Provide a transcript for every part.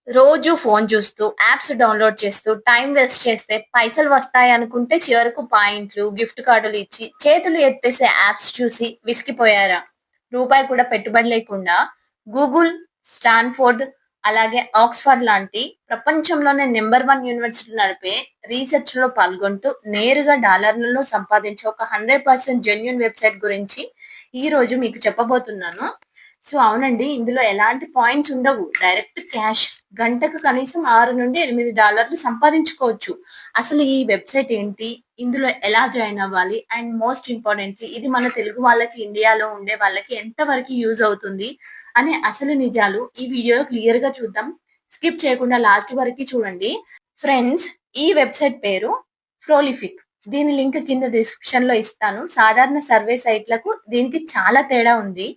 రోజు ఫోన్ చూస్తూ, apps download చేస్తూ, టైమ్ వేస్ట్ చేస్తే పైసలు వస్తాయనుకుంటే చివరకు పాయింట్లు, గిఫ్ట్ కార్డులు ఇచ్చి చేతులు ఎత్తేసే యాప్స్ చూసి విసిగిపోయారా? రూపాయి కూడా పెట్టుబడి లేకుండా గూగుల్, స్టాన్‌ఫోర్డ్ అలాగే ఆక్స్‌ఫర్డ్ లాంటి ప్రపంచంలోనే నంబర్ 1 యూనివర్సిటీలు నడిపే రీసెర్చ్‌లో పాల్గొంటూ నేరుగా డాలర్లలో సంపాదించే ఒక 100% జెన్యూన్ వెబ్‌సైట్ గురించి ఈరోజు మీకు చెప్పబోతున్నాను. సో అవునండి. ఇందులో ఎలాంటి పాయింట్స్ ఉండవు. Direct cash. గంటకు కనీసం $6-8 సంపాదించుకోవచ్చు. అసలు ఈ వెబ్‌సైట్ ఏంటి? ఇందులో ఎలా జాయిన్ అవ్వాలి? అండ్ మోస్ట్ ఇంపార్టెంట్‌లీ ఇది మన తెలుగు వాళ్ళకి, ఇండియాలో ఉండే వాళ్ళకి ఎంత వరకు యూజ్ అవుతుంది అనే అసలు నిజాలు ఈ వీడియోలో క్లియర్‌గా చూద్దాం. స్కిప్ చేయకుండా లాస్ట్ వరకి చూడండి. ఫ్రెండ్స్, ఈ వెబ్‌సైట్ పేరు ప్రొలిఫిక్. దీని లింక్ కింద డిస్క్రిప్షన్‌లో ఇస్తాను. సాధారణ సర్వే సైట్‌లకు దీనికి చాలా తేడా ఉంది.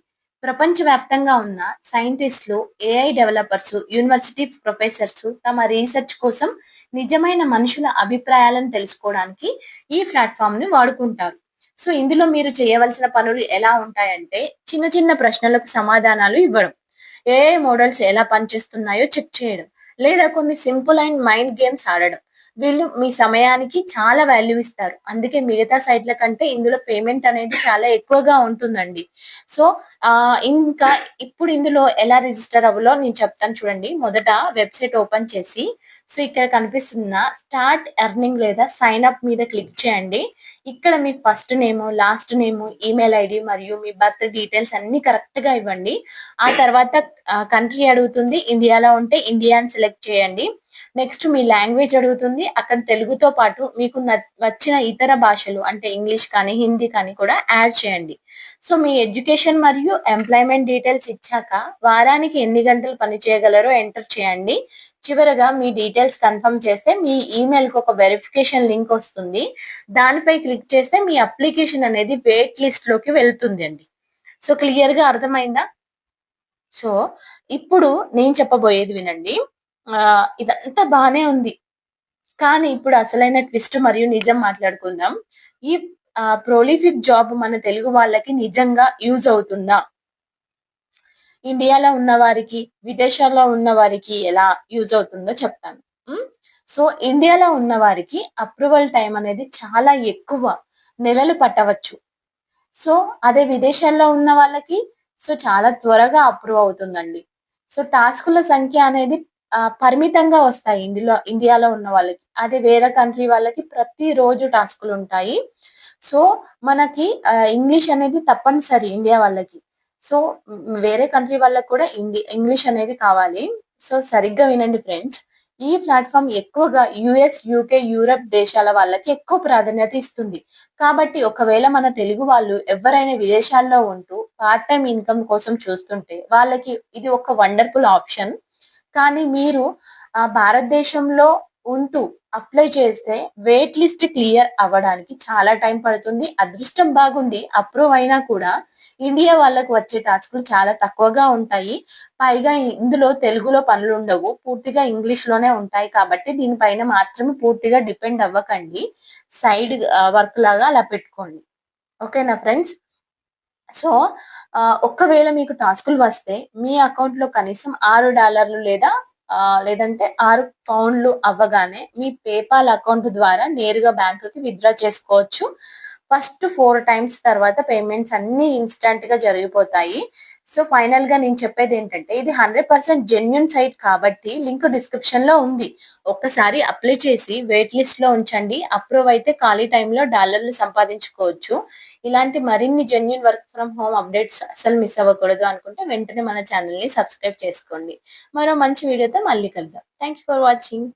ప్రపంచవ్యాప్తంగా ఉన్న సైంటిస్టులు, ఏఐ డెవలపర్స్, యూనివర్సిటీ ప్రొఫెసర్స్ తమ రీసెర్చ్ కోసం నిజమైన మనుషుల అభిప్రాయాలను తెలుసుకోవడానికి ఈ ప్లాట్‌ఫార్మ్‌ని వాడుకుంటారు. సో, ఇందులో మీరు చేయవలసిన పనులు ఎలా ఉంటాయంటే, చిన్న చిన్న ప్రశ్నలకు సమాధానాలు ఇవ్వడం, ఏఐ మోడల్స్ ఎలా పనిచేస్తున్నాయో చెక్ చేయడం, లేదా కొన్ని సింపుల్ అండ్ మైండ్ గేమ్స్ ఆడడం. వీళ్ళు మీ సమయానికి చాలా వాల్యూ ఇస్తారు. అందుకే మిగతా సైట్‌ల కంటే ఇందులో పేమెంట్ అనేది చాలా ఎక్కువగా ఉంటుందండి. సో, ఇంకా ఇప్పుడు ఇందులో ఎలా రిజిస్టర్ అవ్వాలో నేను చెప్తాను చూడండి. మొదట వెబ్‌సైట్ ఓపెన్ చేసి, సో, ఇక్కడ కనిపిస్తున్న స్టార్ట్ ఎర్నింగ్ లేదా సైన్ అప్ మీద క్లిక్ చేయండి. ఇక్కడ మీ first name, last name, email ID మరియు మీ బర్త్ డీటెయిల్స్ అన్నీ కరెక్ట్‌గా ఇవ్వండి. ఆ తర్వాత కంట్రీ అడుగుతుంది. ఇండియాలో ఉంటే ఇండియా అని సెలెక్ట్ చేయండి. నెక్స్ట్ మీ లాంగ్వేజ్ అడుగుతుంది. అక్కడ తెలుగుతో పాటు మీకు వచ్చిన ఇతర భాషలు అంటే ఇంగ్లీష్ కానీ, హిందీ కానీ కూడా యాడ్ చేయండి. సో, మీ ఎడ్యుకేషన్ మరియు ఎంప్లాయ్‌మెంట్ డీటెయిల్స్ ఇచ్చాక వారానికి ఎన్ని గంటలు పని చేయగలరో ఎంటర్ చేయండి. చివరగా మీ డీటెయిల్స్ కన్ఫర్మ్ చేస్తే మీ ఈమెయిల్‌కి ఒక వెరిఫికేషన్ లింక్ వస్తుంది. దానిపై క్లిక్ చేస్తే మీ అప్లికేషన్ అనేది వెయిట్ లిస్ట్‌లోకి వెళ్తుందండి. సో, క్లియర్‌గా అర్థమైందా? సో, ఇప్పుడు నేను చెప్పబోయేది వినండి. ఇదంతా బానే ఉంది. కానీ ఇప్పుడు అసలైన ట్విస్ట్ మరియు నిజం మాట్లాడుకుందాం. ఈ ప్రొలిఫిక్ జాబ్ మన తెలుగు వాళ్ళకి నిజంగా యూజ్ అవుతుందా? ఇండియాలో ఉన్న వారికి, విదేశాల్లో ఉన్న వారికి ఎలా యూజ్ అవుతుందో చెప్తాను. హ్మ్. సో, ఇండియాలో ఉన్న వారికి అప్రూవల్ టైమ్ అనేది చాలా ఎక్కువ. నెలలు పట్టవచ్చు. సో, అదే విదేశాల్లో ఉన్న వాళ్ళకి చాలా త్వరగా అప్రూవ్ అవుతుందండి. సో, టాస్కుల సంఖ్య అనేది పరిమితంగా వస్తాయి ఇండియాలో ఉన్న వాళ్ళకి. అదే వేరే కంట్రీ వాళ్ళకి ప్రతిరోజు టాస్కులుంటాయి. సో, మనకి ఇంగ్లీష్ అనేది తప్పనిసరి ఇండియా వాళ్ళకి. సో, వేరే కంట్రీ వాళ్ళకి కూడా ఇంగ్లీష్ అనేది కావాలి. సో, సరిగ్గా వినండి ఫ్రెండ్స్. ఈ ప్లాట్‌ఫార్మ్ ఎక్కువగా యూఎస్, యూకే, యూరప్ దేశాల వాళ్ళకి ఎక్కువ ప్రాధాన్యత ఇస్తుంది. కాబట్టి ఒకవేళ మన తెలుగు వాళ్ళు ఎవ్వరైనా విదేశాల్లో ఉంటూ పార్ట్ టైమ్ ఇన్‌కమ్ కోసం చూస్తుంటే వాళ్ళకి ఇది ఒక వండర్‌ఫుల్ ఆప్షన్. కానీ మీరు భారతదేశంలో ఉంటూ అప్లై చేస్తే వెయిట్ లిస్ట్ క్లియర్ అవ్వడానికి చాలా టైం పడుతుంది. అదృష్టం బాగుండి అప్రూవ్ అయినా కూడా ఇండియా వాళ్ళకి వచ్చే టాస్క్‌లు చాలా తక్కువగా ఉంటాయి. పైగా ఇందులో తెలుగులో పనులుండవు. పూర్తిగా ఇంగ్లీష్‌లోనే ఉంటాయి కాబట్టి దీనిపైన మాత్రమే పూర్తిగా డిపెండ్ అవ్వకండి. సైడ్ వర్క్ లాగా అలా పెట్టుకోండి. ఓకేనా ఫ్రెండ్స్? సో, ఒక్కవేళ మీకు టాస్కులు వస్తే మీ అకౌంట్‌లో కనీసం $6 లేదా లేదంటే £6 అవ్వగానే మీ పేపాల్ అకౌంట్ ద్వారా నేరుగా బ్యాంక్‌కి విత్‌డ్రా చేసుకోవచ్చు. ఫస్ట్ 4 టైమ్స్ తర్వాత పేమెంట్స్ అన్నీ ఇన్‌స్టాంట్‌గా జరిగిపోతాయి. సో, ఫైనల్‌గా నేను చెప్పేదేంటంటే ఇది 100% జెన్యూన్ సైట్ కాబట్టి లింక్ డిస్క్రిప్షన్‌లో ఉంది. ఒక్కసారి అప్లై చేసి వెయిట్ లిస్ట్‌లో ఉంచండి. అప్రూవ్ అయితే ఖాళీ టైంలో డాలర్లు సంపాదించుకోవచ్చు. ఇలాంటి మరిన్ని genuine work from home updates అస్సలు మిస్ అవ్వకూడదు అనుకుంటే వెంటనే మన ఛానెల్‌ని సబ్స్క్రైబ్ చేసుకోండి. మరో మంచి వీడియోతో మళ్ళీ కలుద్దాం. Thank you for watching.